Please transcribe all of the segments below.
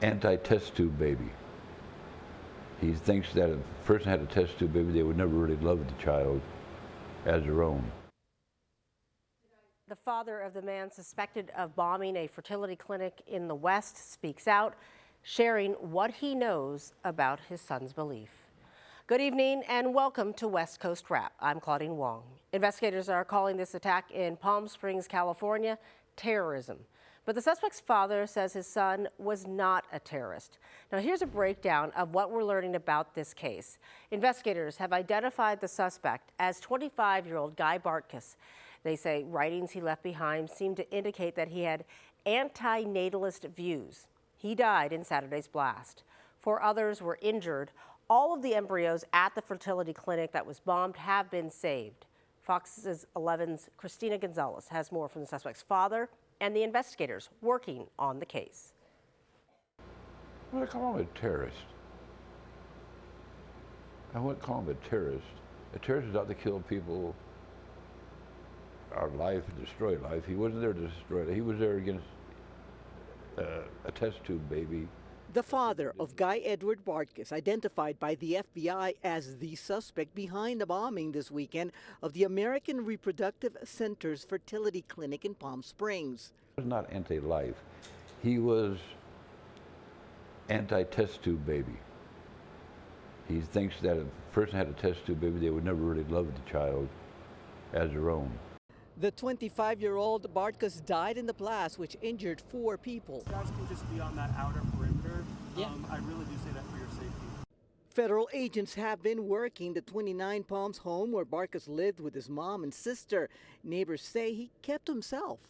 anti-test tube baby. He thinks that if a person had a test tube baby, they would never really love the child as their own. The father of the man suspected of bombing a fertility clinic in the West speaks out, sharing what he knows about his son's belief. Good evening and welcome to West Coast Wrap. I'm Claudine Wong. Investigators are calling this attack in Palm Springs, California, terrorism. But the suspect's father says his son was not a terrorist. Now here's a breakdown of what we're learning about this case. Investigators have identified the suspect as 25-year-old Guy Bartkus. They say writings he left behind seem to indicate that he had anti-natalist views. He died in Saturday's blast. 4 others were injured. All of the embryos at the fertility clinic that was bombed have been saved. Fox 11's Christina Gonzalez has more from the suspect's father and the investigators working on the case. Well, I call him a terrorist. I wouldn't call him a terrorist. A terrorist is out to kill people, our life, destroy life. He wasn't there to destroy it. He was there against a test tube baby. The father of Guy Edward Bartkus, identified by the FBI as the suspect behind the bombing this weekend of the American Reproductive Center's fertility clinic in Palm Springs. He was not anti-life. He was anti-test tube baby. He thinks that if a person had a test tube baby, they would never really love the child as their own. The 25-year-old Bartkus died in the blast, which injured 4 people. Guys can just be on that outer perimeter. Yeah. I really do say that for your safety. Federal agents have been working the 29 Palms home where Bartkus lived with his mom and sister. Neighbors say he kept to himself.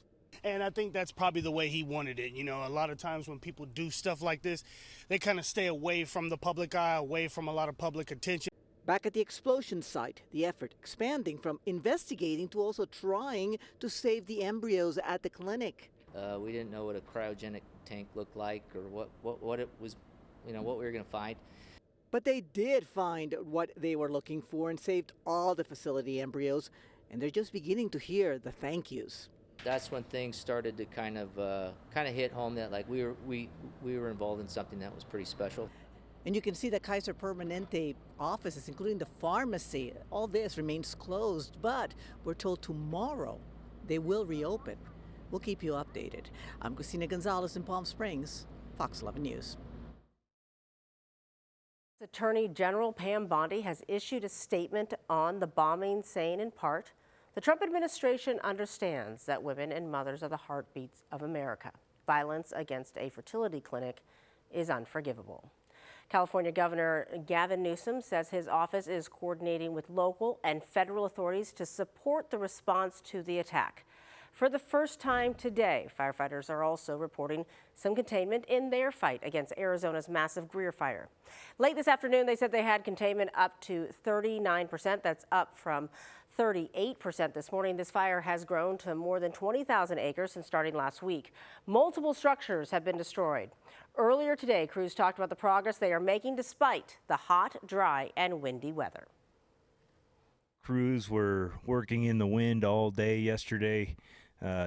And I think that's probably the way he wanted it. You know, a lot of times when people do stuff like this, they kind of stay away from the public eye, away from a lot of public attention. Back at the explosion site, the effort expanding from investigating to also trying to save the embryos at the clinic. We didn't know what a cryogenic tank looked like or what it was, what we were going to find. But they did find what they were looking for and saved all the facility embryos, and they're just beginning to hear the thank yous. That's when things started to kind of hit home that like we were involved in something that was pretty special. And you can see the Kaiser Permanente offices, including the pharmacy. All this remains closed, but we're told tomorrow they will reopen. We'll keep you updated. I'm Christina Gonzalez in Palm Springs, Fox 11 News. Attorney General Pam Bondi has issued a statement on the bombing, saying in part, the Trump administration understands that women and mothers are the heartbeats of America. Violence against a fertility clinic is unforgivable. California Governor Gavin Newsom says his office is coordinating with local and federal authorities to support the response to the attack. For the first time today, firefighters are also reporting some containment in their fight against Arizona's massive Greer fire. Late this afternoon, they said they had containment up to 39%. That's up from 38% this morning. This fire has grown to more than 20,000 acres since starting last week. Multiple structures have been destroyed. Earlier today, crews talked about the progress they are making despite the hot, dry, and windy weather. Crews were working in the wind all day yesterday,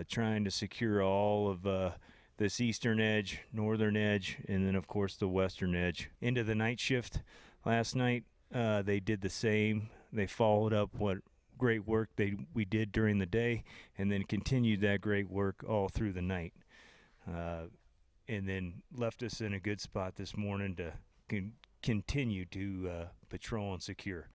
trying to secure all of this eastern edge, northern edge, and then, of course, the western edge. Into the night shift last night, they did the same. They followed up what great work we did during the day and then continued that great work all through the night. And then left us in a good spot this morning to continue to patrol and secure.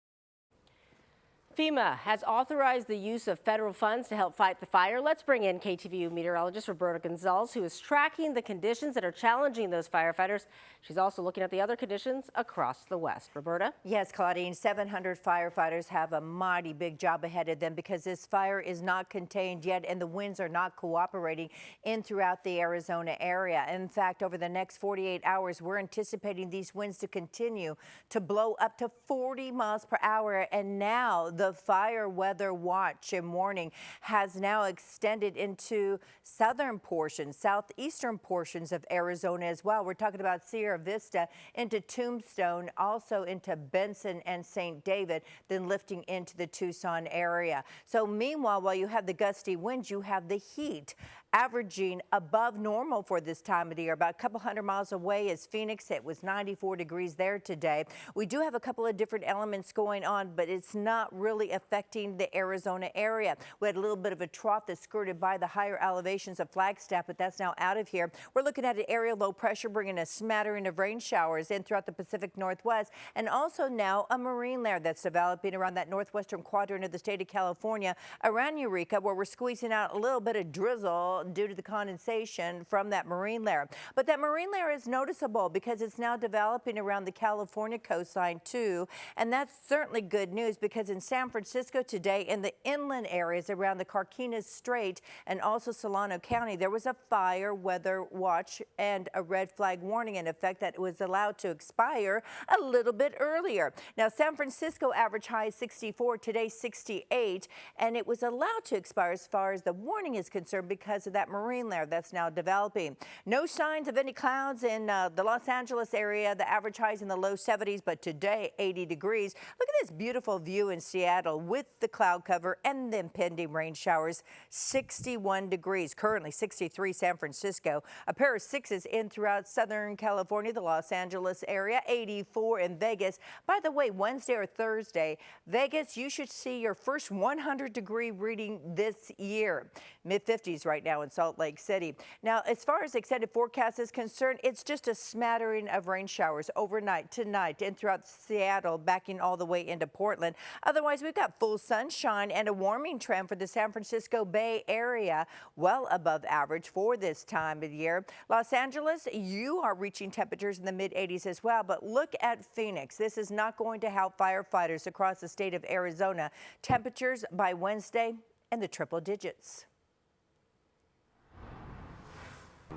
FEMA has authorized the use of federal funds to help fight the fire. Let's bring in KTVU meteorologist Roberta Gonzalez, who is tracking the conditions that are challenging those firefighters. She's also looking at the other conditions across the West. Roberta? Yes, Claudine, 700 firefighters have a mighty big job ahead of them because this fire is not contained yet and the winds are not cooperating in throughout the Arizona area. In fact, over the next 48 hours, we're anticipating these winds to continue to blow up to 40 miles per hour. And now the fire weather watch and warning has now extended into southern portions, southeastern portions of Arizona as well. We're talking about Sierra Vista into Tombstone, also into Benson and St. David, then lifting into the Tucson area. So meanwhile, while you have the gusty winds, you have the heat averaging above normal for this time of the year. About a couple hundred miles away is Phoenix. It was 94 degrees there today. We do have a couple of different elements going on, but it's not really affecting the Arizona area. We had a little bit of a trough that skirted by the higher elevations of Flagstaff, but that's now out of here. We're looking at an area low pressure bringing a smattering of rain showers in throughout the Pacific Northwest, and also now a marine layer that's developing around that northwestern quadrant of the state of California around Eureka, where we're squeezing out a little bit of drizzle due to the condensation from that marine layer. But that marine layer is noticeable because it's now developing around the California coastline too. And that's certainly good news because in San Francisco today, in the inland areas around the Carquinez Strait and also Solano County, there was a fire weather watch and a red flag warning in effect that was allowed to expire a little bit earlier. Now, San Francisco average high is 64, today 68, and it was allowed to expire as far as the warning is concerned because of that marine layer that's now developing. No signs of any clouds in the Los Angeles area. The average high is in the low 70s, but today 80 degrees. Look at this beautiful view in Seattle with the cloud cover and the impending rain showers. 61 degrees, currently 63 San Francisco. A pair of sixes in throughout Southern California, the Los Angeles area, 84 in Vegas. By the way, Wednesday or Thursday, Vegas, you should see your first 100-degree reading this year. Mid-50s right now in Salt Lake City. Now, as far as extended forecast is concerned, it's just a smattering of rain showers overnight, tonight, and throughout Seattle, backing all the way into Portland. Otherwise, we've got full sunshine and a warming trend for the San Francisco Bay Area, well above average for this time of year. Los Angeles, you are reaching temperatures in the mid-80s as well, but look at Phoenix. This is not going to help firefighters across the state of Arizona. Temperatures by Wednesday in the triple digits.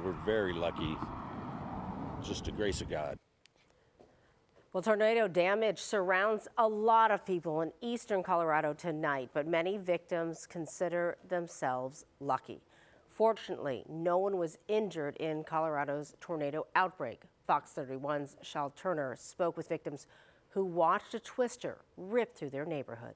We're very lucky. Just the grace of God. Well, tornado damage surrounds a lot of people in eastern Colorado tonight, but many victims consider themselves lucky. Fortunately, no one was injured in Colorado's tornado outbreak. Fox 31's Shal Turner spoke with victims who watched a twister rip through their neighborhood.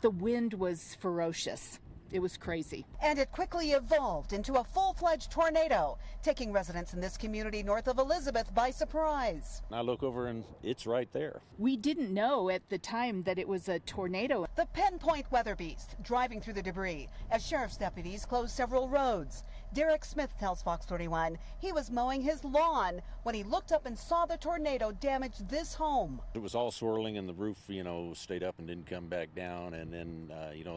The wind was ferocious. It was crazy. And it quickly evolved into a full-fledged tornado, taking residents in this community north of Elizabeth by surprise. I look over and it's right there. We didn't know at the time that it was a tornado. The pinpoint weather beast driving through the debris as sheriff's deputies closed several roads. Derek Smith tells Fox 31 he was mowing his lawn when he looked up and saw the tornado damage this home. It was all swirling and the roof, stayed up and didn't come back down. And then,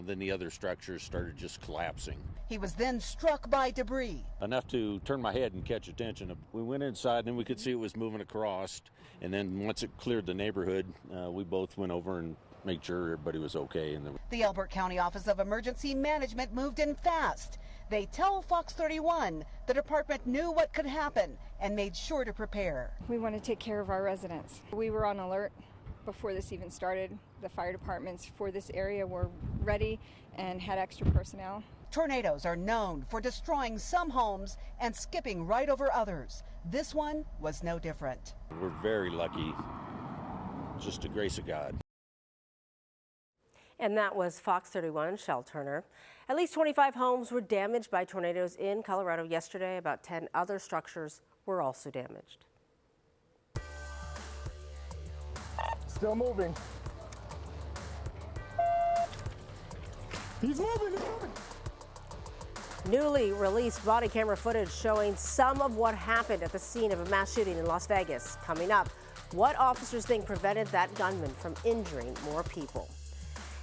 then the other structures started just collapsing. He was then struck by debris. Enough to turn my head and catch attention. We went inside and then we could see it was moving across. And then once it cleared the neighborhood, we both went over and made sure everybody was okay. The Elbert County Office of Emergency Management moved in fast. They tell Fox 31 the department knew what could happen and made sure to prepare. We want to take care of our residents. We were on alert before this even started. The fire departments for this area were ready and had extra personnel. Tornadoes are known for destroying some homes and skipping right over others. This one was no different. We're very lucky. Just the grace of God. And that was Fox 31's Shal Turner. At least 25 homes were damaged by tornadoes in Colorado yesterday. About 10 other structures were also damaged. Still moving. He's moving, Newly released body camera footage showing some of what happened at the scene of a mass shooting in Las Vegas. Coming up, what officers think prevented that gunman from injuring more people.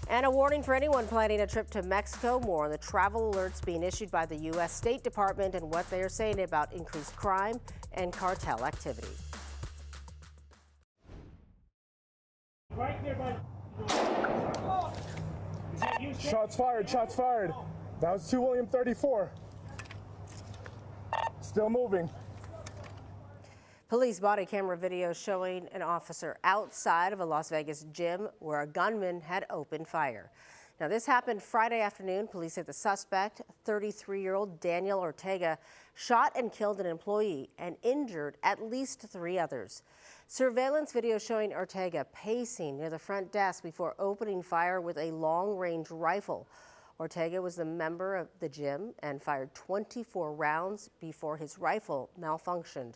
And a warning for anyone planning a trip to Mexico. More on the travel alerts being issued by the U.S. State Department and what they are saying about increased crime and cartel activity. Right there, bud. Shots fired, shots fired. That was 2 William 34. Still moving. Police body camera video showing an officer outside of a Las Vegas gym where a gunman had opened fire. Now, this happened Friday afternoon. Police say the suspect, 33-year-old Daniel Ortega, shot and killed an employee and injured at least 3 others. Surveillance video showing Ortega pacing near the front desk before opening fire with a long-range rifle. Ortega was the member of the gym and fired 24 rounds before his rifle malfunctioned.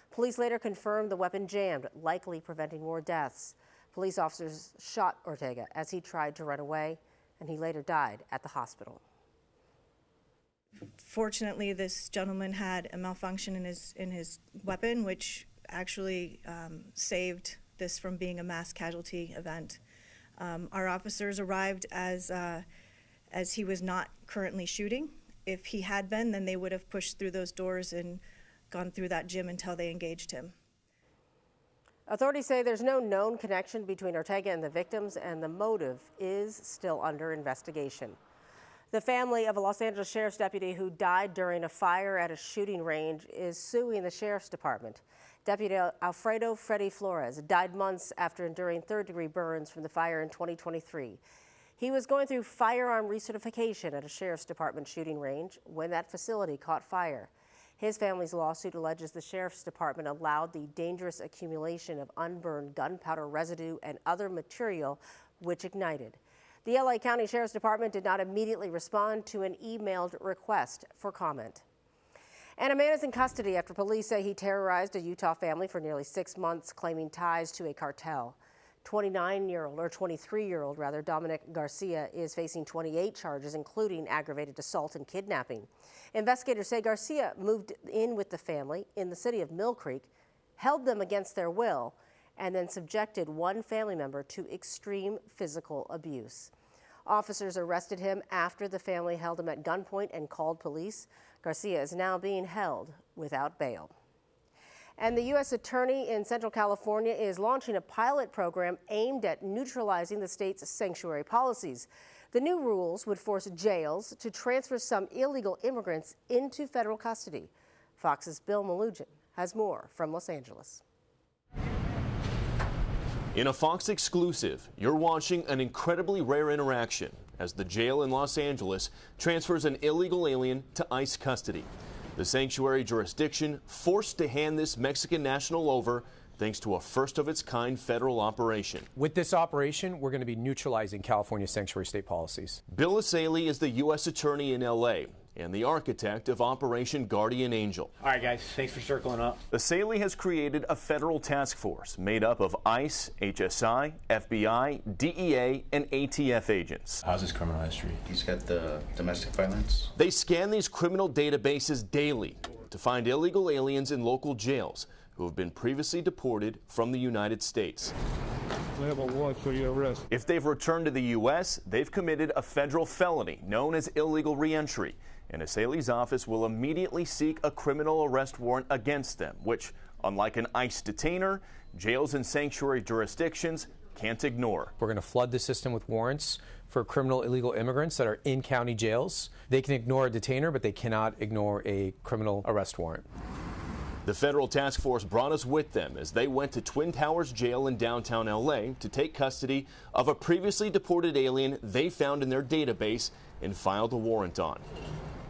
Police later confirmed the weapon jammed, likely preventing more deaths. Police officers shot Ortega as he tried to run away, and he later died at the hospital. Fortunately, this gentleman had a malfunction in his weapon, which actually saved this from being a mass casualty event. Our officers arrived as he was not currently shooting. If he had been, then they would have pushed through those doors and gone through that gym until they engaged him. Authorities say there's no known connection between Ortega and the victims, and the motive is still under investigation. The family of a Los Angeles sheriff's deputy who died during a fire at a shooting range is suing the sheriff's department. Deputy Alfredo Freddy Flores died months after enduring third-degree burns from the fire in 2023. He was going through firearm recertification at a sheriff's department shooting range when that facility caught fire. His family's lawsuit alleges the sheriff's department allowed the dangerous accumulation of unburned gunpowder residue and other material which ignited. The LA County Sheriff's Department did not immediately respond to an emailed request for comment. And a man is in custody after police say he terrorized a Utah family for nearly 6 months, claiming ties to a cartel. 23-year-old Dominic Garcia is facing 28 charges, including aggravated assault and kidnapping. Investigators say Garcia moved in with the family in the city of Mill Creek, held them against their will, and then subjected one family member to extreme physical abuse. Officers arrested him after the family held him at gunpoint and called police. Garcia is now being held without bail. And the U.S. Attorney in Central California is launching a pilot program aimed at neutralizing the state's sanctuary policies. The new rules would force jails to transfer some illegal immigrants into federal custody. Fox's Bill Malugin has more from Los Angeles. In a Fox exclusive, you're watching an incredibly rare interaction as the jail in Los Angeles transfers an illegal alien to ICE custody. The sanctuary jurisdiction forced to hand this Mexican national over thanks to a first-of-its-kind federal operation. With this operation, we're going to be neutralizing California's sanctuary state policies. Bill Asaley is the U.S. Attorney in L.A. and the architect of Operation Guardian Angel. All right, guys, thanks for circling up. Asaley has created a federal task force made up of ICE, HSI, FBI, DEA, and ATF agents. How's his criminal history? He's got the domestic violence. They scan these criminal databases daily to find illegal aliens in local jails who have been previously deported from the United States. We have a warrant for your arrest. If they've returned to the U.S., they've committed a federal felony known as illegal reentry, and Asaley's office will immediately seek a criminal arrest warrant against them, which, unlike an ICE detainer, jails and sanctuary jurisdictions can't ignore. We're going to flood the system with warrants for criminal illegal immigrants that are in county jails. They can ignore a detainer, but they cannot ignore a criminal arrest warrant. The federal task force brought us with them as they went to Twin Towers Jail in downtown L.A. to take custody of a previously deported alien they found in their database and filed a warrant on.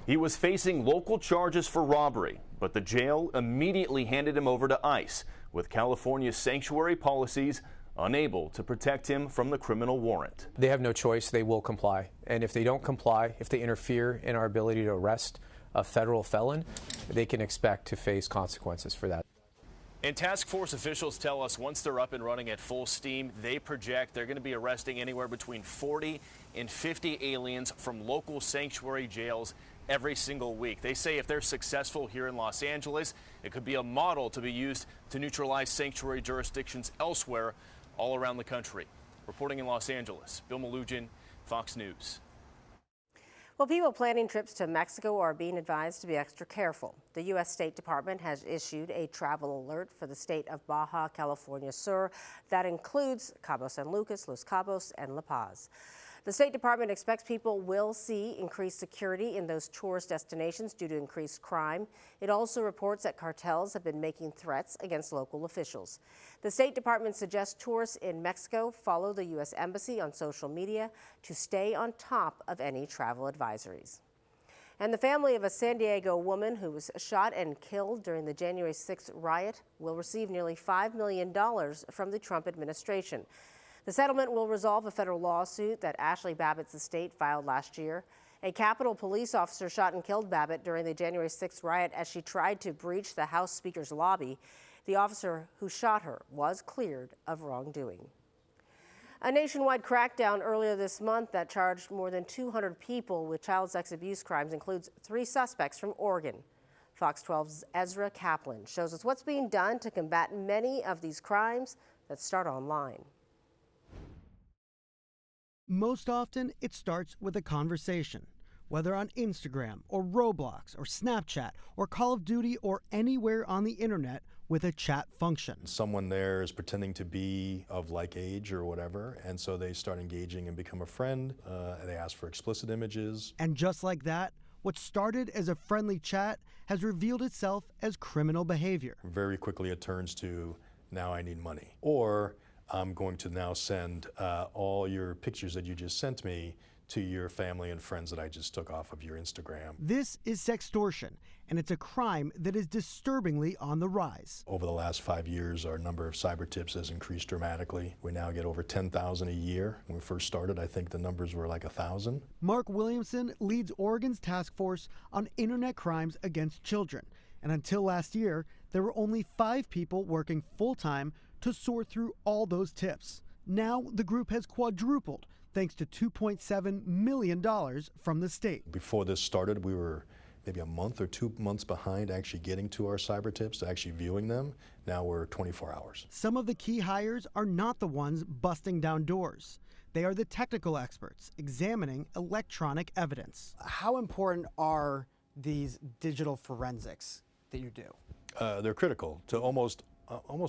He was facing local charges for robbery, but the jail immediately handed him over to ICE, with California's sanctuary policies unable to protect him from the criminal warrant. They have no choice. They will comply. And if they don't comply, if they interfere in our ability to arrest a federal felon, they can expect to face consequences for that. And task force officials tell us once they're up and running at full steam, they project they're going to be arresting anywhere between 40 and 50 aliens from local sanctuary jails every single week. They say if they're successful here in Los Angeles, it could be a model to be used to neutralize sanctuary jurisdictions elsewhere all around the country. Reporting in Los Angeles, Bill Malugin, Fox News. Well, people planning trips to Mexico are being advised to be extra careful. The U.S. State Department has issued a travel alert for the state of Baja California Sur that includes Cabo San Lucas, Los Cabos, and La Paz. The State Department expects people will see increased security in those tourist destinations due to increased crime. It also reports that cartels have been making threats against local officials. The State Department suggests tourists in Mexico follow the U.S. Embassy on social media to stay on top of any travel advisories. And the family of a San Diego woman who was shot and killed during the January 6th riot will receive nearly $5 million from the Trump administration. The settlement will resolve a federal lawsuit that Ashley Babbitt's estate filed last year. A Capitol police officer shot and killed Babbitt during the January 6th riot as she tried to breach the House Speaker's lobby. The officer who shot her was cleared of wrongdoing. A nationwide crackdown earlier this month that charged more than 200 people with child sex abuse crimes includes 3 suspects from Oregon. Fox 12's Ezra Kaplan shows us what's being done to combat many of these crimes that start online. Most often, it starts with a conversation, whether on Instagram or Roblox or Snapchat or Call of Duty or anywhere on the internet with a chat function. Someone there is pretending to be of like age or whatever, and so they start engaging and become a friend. They ask for explicit images. And just like that, what started as a friendly chat has revealed itself as criminal behavior. Very quickly it turns to, now I need money. Or I'm going to now send all your pictures that you just sent me to your family and friends that I just took off of your Instagram. This is sextortion, and it's a crime that is disturbingly on the rise. Over the last 5 years, our number of cyber tips has increased dramatically. We now get over 10,000 a year. When we first started, I think the numbers were like 1,000. Mark Williamson leads Oregon's task force on internet crimes against children. And until last year, there were only 5 people working full-time to sort through all those tips. Now the group has quadrupled thanks to $2.7 million from the state. Before this started, we were maybe a month or 2 months behind actually getting to our cyber tips, to actually viewing them. Now we're 24 hours. Some of the key hires are not the ones busting down doors. They are the technical experts examining electronic evidence. How important are these digital forensics that you do? They're critical to almost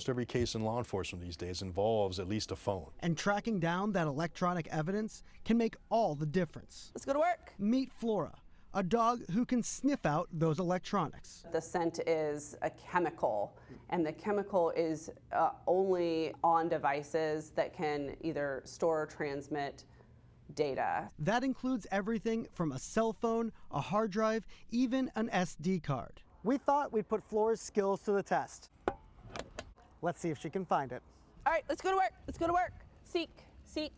every case in law enforcement these days involves at least a phone. And tracking down that electronic evidence can make all the difference. Let's go to work. Meet Flora, a dog who can sniff out those electronics. The scent is a chemical, and the chemical is only on devices that can either store or transmit data. That includes everything from a cell phone, a hard drive, even an SD card. We thought we'd put Flora's skills to the test. Let's see if she can find it. All right, let's go to work. Let's go to work. Seek, seek,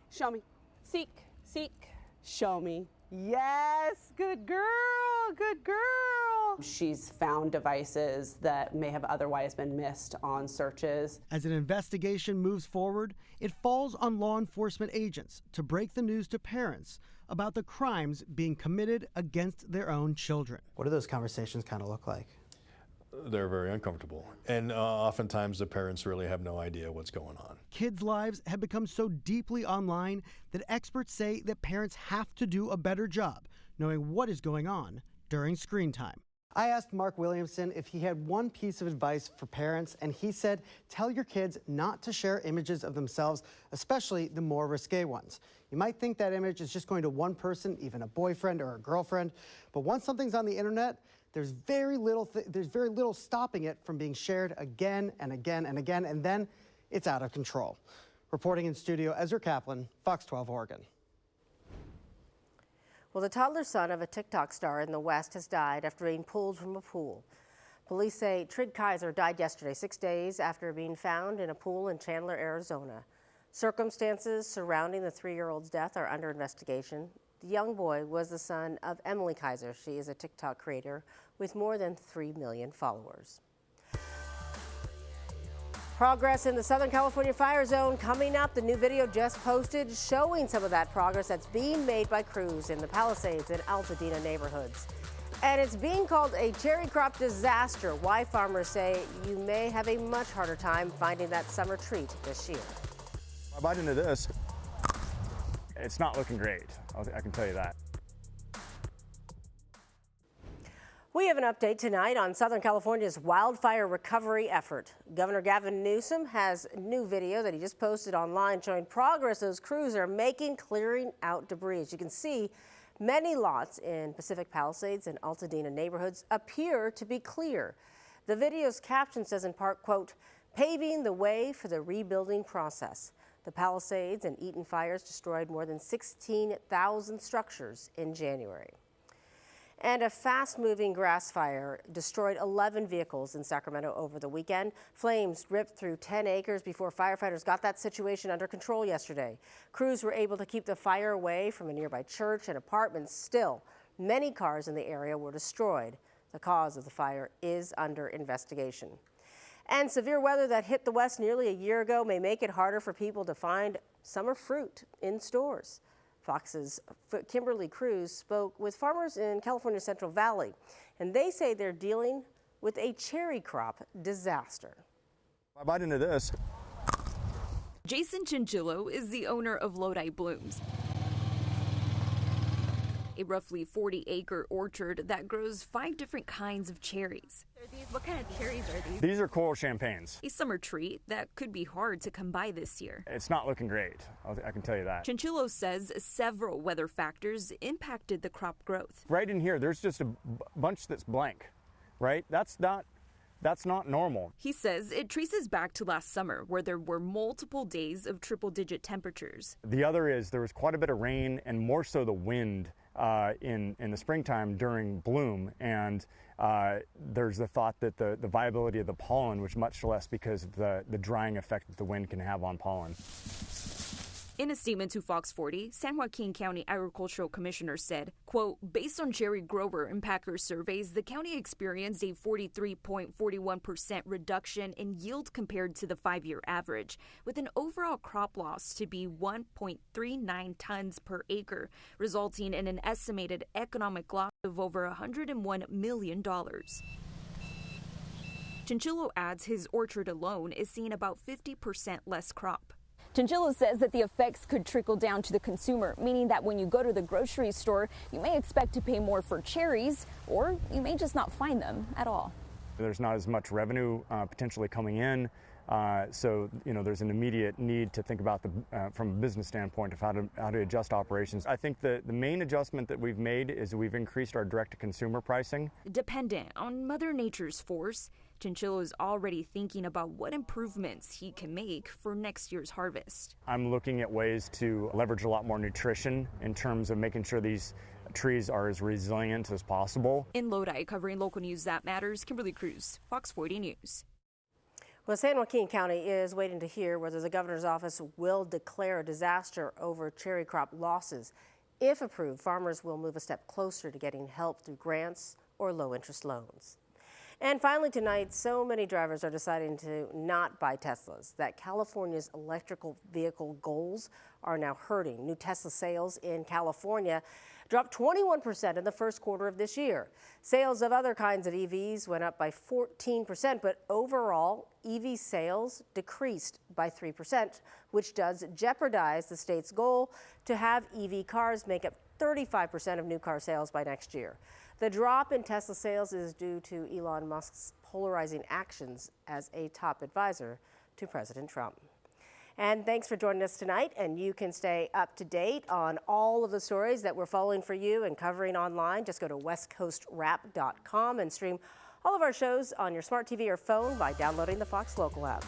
show me. Seek, seek, show me. Yes, good girl, good girl. She's found devices that may have otherwise been missed on searches. As an investigation moves forward, it falls on law enforcement agents to break the news to parents about the crimes being committed against their own children. What do those conversations kind of look like? They're very uncomfortable. And oftentimes the parents really have no idea what's going on. Kids' lives have become so deeply online that experts say that parents have to do a better job knowing what is going on during screen time. I asked Mark Williamson if he had one piece of advice for parents, and he said, tell your kids not to share images of themselves, especially the more risque ones. You might think that image is just going to one person, even a boyfriend or a girlfriend, but once something's on the internet, there's very little stopping it from being shared again and again and again, and then it's out of control. Reporting in studio, Ezra Kaplan, Fox 12 Oregon. Well, the toddler son of a TikTok star in the West has died after being pulled from a pool. Police say Trig Kaiser died yesterday, 6 days after being found in a pool in Chandler, Arizona. Circumstances surrounding the 3-year-old's death are under investigation. The young boy was the son of Emily Kaiser. She is a TikTok creator with more than 3 million followers. Progress in the Southern California fire zone coming up. The new video just posted showing some of that progress that's being made by crews in the Palisades and Altadena neighborhoods. And it's being called a cherry crop disaster. Why farmers say you may have a much harder time finding that summer treat this year. I bite into this. It's not looking great, I can tell you that. We have an update tonight on Southern California's wildfire recovery effort. Governor Gavin Newsom has new video that he just posted online showing progress those crews are making clearing out debris. As you can see, many lots in Pacific Palisades and Altadena neighborhoods appear to be clear. The video's caption says in part, quote, paving the way for the rebuilding process. The Palisades and Eaton fires destroyed more than 16,000 structures in January. And a fast-moving grass fire destroyed 11 vehicles in Sacramento over the weekend. Flames ripped through 10 acres before firefighters got that situation under control yesterday. Crews were able to keep the fire away from a nearby church and apartments. Still, many cars in the area were destroyed. The cause of the fire is under investigation. And severe weather that hit the West nearly a year ago may make it harder for people to find summer fruit in stores. Fox's Kimberly Cruz spoke with farmers in California's Central Valley, and they say they're dealing with a cherry crop disaster. I bite into this. Jason Chinchillo is the owner of Lodi Blooms, a roughly 40-acre orchard that grows 5 different kinds of cherries. What kind of cherries are these? These are coral champagnes. A summer treat that could be hard to come by this year. It's not looking great, I can tell you that. Chinchillo says several weather factors impacted the crop growth. Right in here, there's just a bunch that's blank, right? That's not normal. He says it traces back to last summer, where there were multiple days of triple-digit temperatures. The other is there was quite a bit of rain and more so the wind in the springtime during bloom, and there's the thought that the viability of the pollen was much less because of the drying effect that the wind can have on pollen. In a statement to Fox 40, San Joaquin County Agricultural Commissioner said, quote, based on cherry grower and packer surveys, the county experienced a 43.41% reduction in yield compared to the 5-year average, with an overall crop loss to be 1.39 tons per acre, resulting in an estimated economic loss of over $101 million. Chinchillo adds his orchard alone is seeing about 50% less crop. Chinchillo says that the effects could trickle down to the consumer, meaning that when you go to the grocery store, you may expect to pay more for cherries, or you may just not find them at all. There's not as much revenue potentially coming in, so there's an immediate need to think about from a business standpoint of how to adjust operations. I think the main adjustment that we've made is we've increased our direct-to-consumer pricing. Dependent on Mother Nature's force, Chinchillo is already thinking about what improvements he can make for next year's harvest. I'm looking at ways to leverage a lot more nutrition in terms of making sure these trees are as resilient as possible. In Lodi, covering local news that matters, Kimberly Cruz, Fox 40 News. Well, San Joaquin County is waiting to hear whether the governor's office will declare a disaster over cherry crop losses. If approved, farmers will move a step closer to getting help through grants or low-interest loans. And finally tonight, so many drivers are deciding to not buy Teslas that California's electrical vehicle goals are now hurting. New Tesla sales in California dropped 21% in the first quarter of this year. Sales of other kinds of EVs went up by 14%, but overall, EV sales decreased by 3%, which does jeopardize the state's goal to have EV cars make up 35% of new car sales by next year. The drop in Tesla sales is due to Elon Musk's polarizing actions as a top advisor to President Trump. And thanks for joining us tonight, and you can stay up to date on all of the stories that we're following for you and covering online. Just go to westcoastwrap.com and stream all of our shows on your smart TV or phone by downloading the Fox Local app.